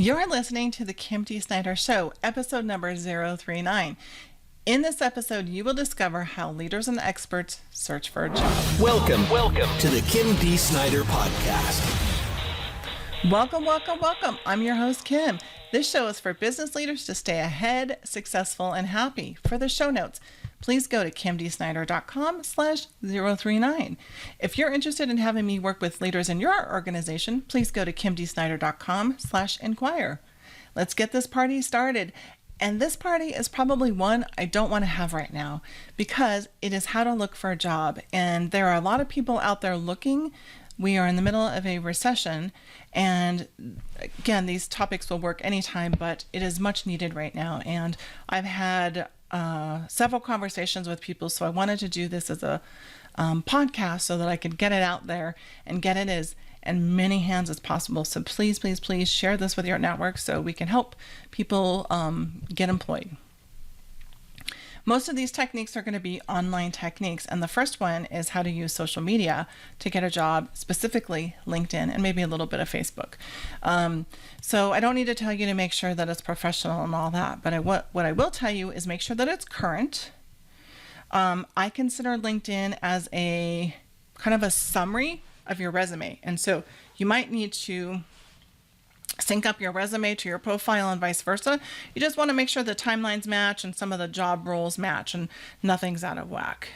You're listening to the Kim D Snyder Show, episode number 039. In this episode, you will discover how leaders and experts search for a job. Welcome to the Kim D Snyder Podcast. Welcome. I'm your host, Kim. This show is for business leaders to stay ahead, successful, and happy. For the show notes, please go to kimdsnyder.com/039. If you're interested in having me work with leaders in your organization, please go to kimdsnyder.com/inquire. Let's get this party started. And this party is probably one I don't want to have right now because it is how to look for a job. And there are a lot of people out there looking. We are in the middle of a recession. And again, these topics will work anytime, but it is much needed right now. And I've had several conversations with people, so I wanted to do this as a podcast so that I could get it out there and get it as many hands as possible. So please share this with your network so we can help people get employed. Most of these techniques are going to be online techniques, and the first one is how to use social media to get a job, specifically LinkedIn and maybe a little bit of Facebook. So I don't need to tell you to make sure that it's professional and all that, but what I will tell you is make sure that it's current. I consider LinkedIn as a kind of a summary of your resume, and so you might need to sync up your resume to your profile and vice versa. You just want to make sure the timelines match and some of the job roles match and nothing's out of whack.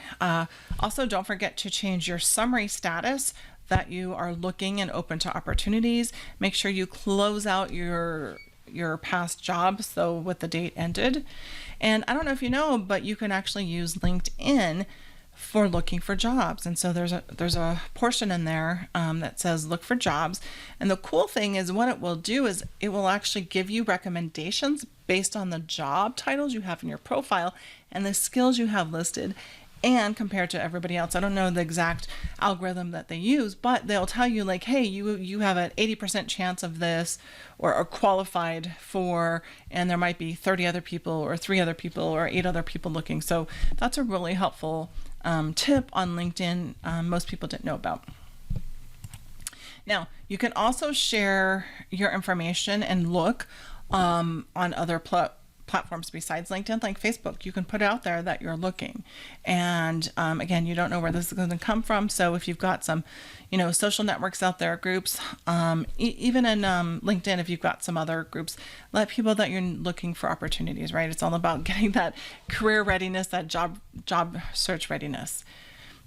Also, don't forget to change your summary status that you are looking and open to opportunities. Make sure you close out your past jobs, so with the date ended. And I don't know if you know, but you can actually use LinkedIn for looking for jobs. And so there's a portion in there that says look for jobs. And the cool thing is what it will do is it will actually give you recommendations based on the job titles you have in your profile and the skills you have listed and compared to everybody else. I don't know the exact algorithm that they use, but they'll tell you like, hey, you have an 80% chance of this or are qualified for, and there might be 30 other people or 3 other people or 8 other people looking. So that's a really helpful tip on LinkedIn most people didn't know about. Now, you can also share your information and look on other platforms besides LinkedIn, like Facebook. You can put out there that you're looking. And again, you don't know where this is going to come from. So if you've got some, social networks out there, groups, even in LinkedIn, if you've got some other groups, let people that you're looking for opportunities, right? It's all about getting that career readiness, that job search readiness.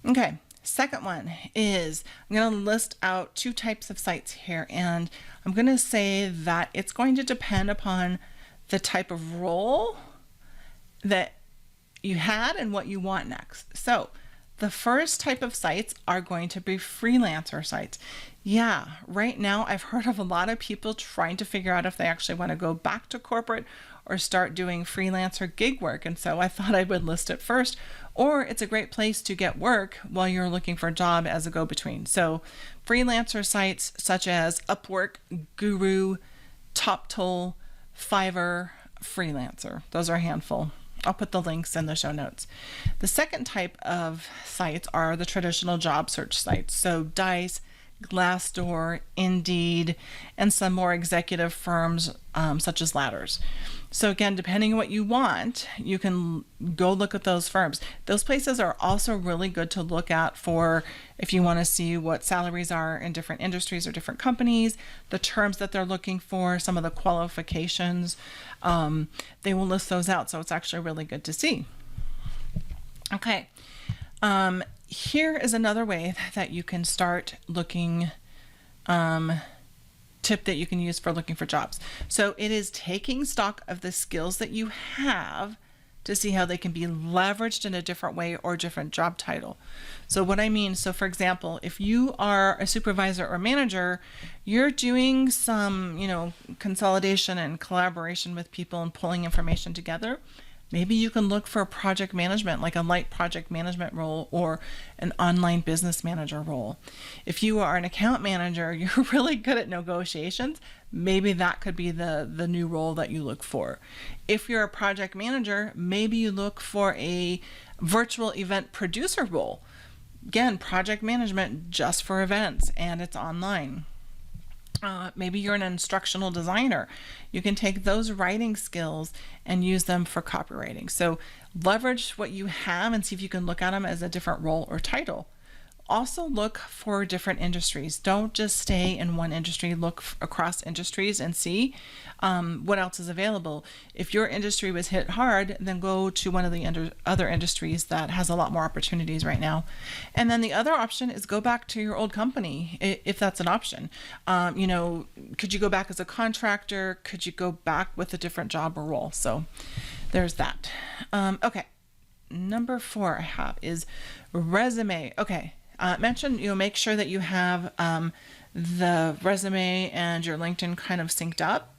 Okay. Second one is I'm going to list out 2 types of sites here. And I'm going to say that it's going to depend upon the type of role that you had and what you want next. So the first type of sites are going to be freelancer sites. Yeah, right now I've heard of a lot of people trying to figure out if they actually want to go back to corporate or start doing freelancer gig work. And so I thought I would list it first, or it's a great place to get work while you're looking for a job as a go-between. So freelancer sites such as Upwork, Guru, TopTool, Fiverr, Freelancer. Those are a handful. I'll put the links in the show notes. The second type of sites are the traditional job search sites. So Dice, Glassdoor, Indeed, and some more executive firms such as Ladders. So again, depending on what you want, you can go look at those firms. Those places are also really good to look at for if you want to see what salaries are in different industries or different companies, the terms that they're looking for, some of the qualifications. They will list those out, so it's actually really good to see. Okay. Here is another way that you can start looking, tip that you can use for looking for jobs. So it is taking stock of the skills that you have to see how they can be leveraged in a different way or different job title. So what I mean, so for example, if you are a supervisor or manager, you're doing some, consolidation and collaboration with people and pulling information together. Maybe you can look for project management, like a light project management role or an online business manager role. If you are an account manager, you're really good at negotiations, maybe that could be the new role that you look for. If you're a project manager, maybe you look for a virtual event producer role. Again, project management just for events, and it's online. Maybe you're an instructional designer. You can take those writing skills and use them for copywriting. So leverage what you have and see if you can look at them as a different role or title. Also look for different industries. Don't just stay in one industry. Look across industries and see what else is available. If your industry was hit hard, then go to one of the other industries that has a lot more opportunities right now. And then the other option is go back to your old company, if that's an option. Could you go back as a contractor? Could you go back with a different job or role? So there's that. Okay. Number 4 I have is resume. Okay. Mention, make sure that you have the resume and your LinkedIn kind of synced up.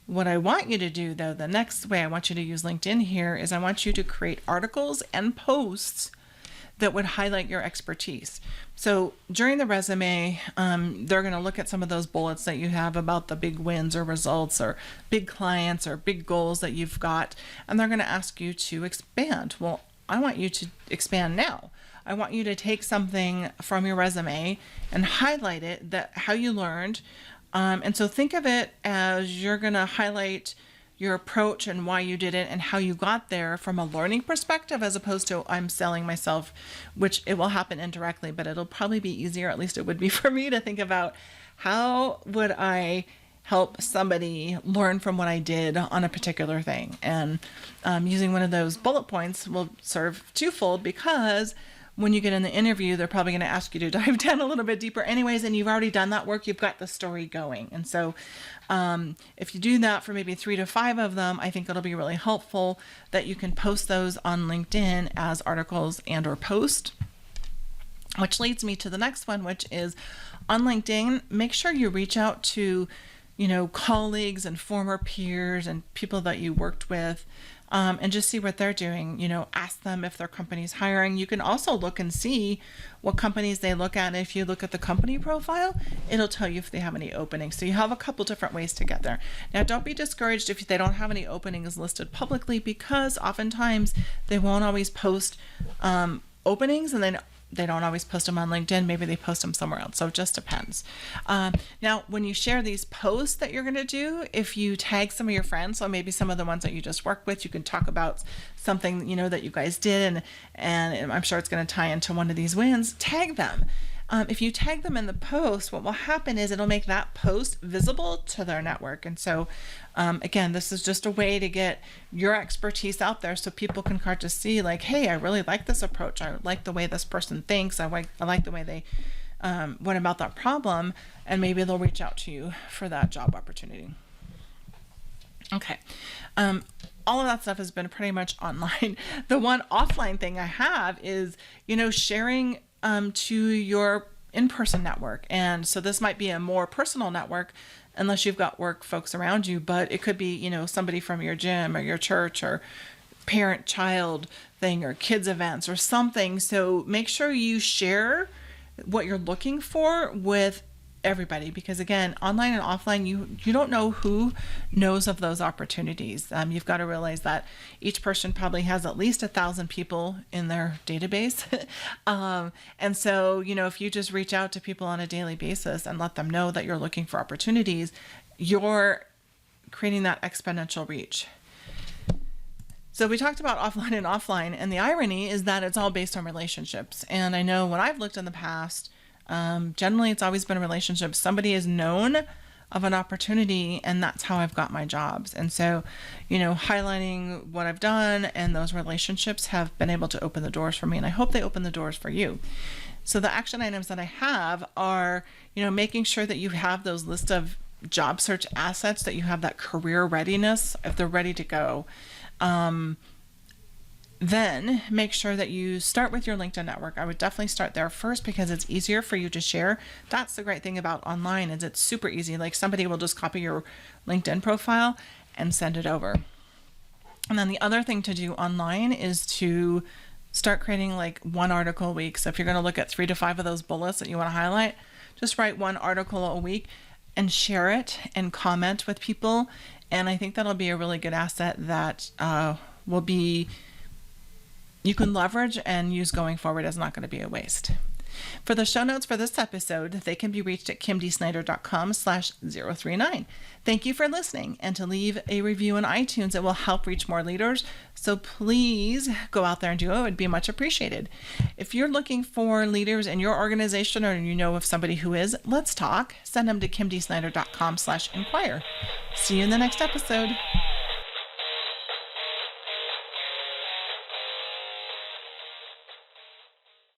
What I want you to do, though, the next way I want you to use LinkedIn here is I want you to create articles and posts that would highlight your expertise. So during the resume, they're going to look at some of those bullets that you have about the big wins or results or big clients or big goals that you've got, and they're going to ask you to expand. Well, I want you to expand now. I want you to take something from your resume and highlight it, how you learned. And so think of it as you're going to highlight your approach and why you did it and how you got there from a learning perspective, as opposed to I'm selling myself, which it will happen indirectly, but it'll probably be easier, at least it would be for me, to think about how would I help somebody learn from what I did on a particular thing. And using one of those bullet points will serve twofold, because when you get in the interview, they're probably going to ask you to dive down a little bit deeper anyways, and you've already done that work. You've got the story going. And so if you do that for maybe 3 to 5 of them, I think it'll be really helpful that you can post those on LinkedIn as articles and or post. Which leads me to the next one, which is on LinkedIn, make sure you reach out to, colleagues and former peers and people that you worked with. And just see what they're doing. Ask them if their company's hiring. You can also look and see what companies they look at. And if you look at the company profile, it'll tell you if they have any openings. So you have a couple different ways to get there. Now, don't be discouraged if they don't have any openings listed publicly, because oftentimes they won't always post openings, and then they don't always post them on LinkedIn. Maybe they post them somewhere else. So it just depends. Now, when you share these posts that you're going to do, if you tag some of your friends, so maybe some of the ones that you just work with, you can talk about something, that you guys did, and I'm sure it's going to tie into one of these wins. Tag them. If you tag them in the post, what will happen is it'll make that post visible to their network. And so, again, this is just a way to get your expertise out there so people can start to see, like, hey, I really like this approach. I like the way this person thinks. I like the way they went about that problem, and maybe they'll reach out to you for that job opportunity. Okay. All of that stuff has been pretty much online. The one offline thing I have is, sharing to your in-person network. And so this might be a more personal network unless you've got work folks around you, but it could be, somebody from your gym or your church or parent-child thing or kids events or something. So make sure you share what you're looking for with everybody, because again, online and offline, you don't know who knows of those opportunities. You've got to realize that each person probably has at least 1,000 people in their database. And so, if you just reach out to people on a daily basis and let them know that you're looking for opportunities, you're creating that exponential reach. So we talked about offline, and the irony is that it's all based on relationships. And I know when I've looked in the past, generally it's always been relationships. Somebody is known of an opportunity, and that's how I've got my jobs. And so, highlighting what I've done and those relationships have been able to open the doors for me, and I hope they open the doors for you. So the action items that I have are, making sure that you have those list of job search assets, that you have that career readiness, if they're ready to go. Then make sure that you start with your LinkedIn network. I would definitely start there first because it's easier for you to share. That's the great thing about online, is it's super easy. Like, somebody will just copy your LinkedIn profile and send it over. And then the other thing to do online is to start creating like one article a week. So if you're going to look at 3 to 5 of those bullets that you want to highlight, just write one article a week and share it and comment with people. And I think that'll be a really good asset that you can leverage and use going forward. Is not going to be a waste. For the show notes for this episode, they can be reached at kimdsnyder.com/039. Thank you for listening, and to leave a review on iTunes, it will help reach more leaders. So please go out there and do it. It would be much appreciated. If you're looking for leaders in your organization, or you know of somebody who is, let's talk. Send them to kimdsnyder.com/inquire. See you in the next episode.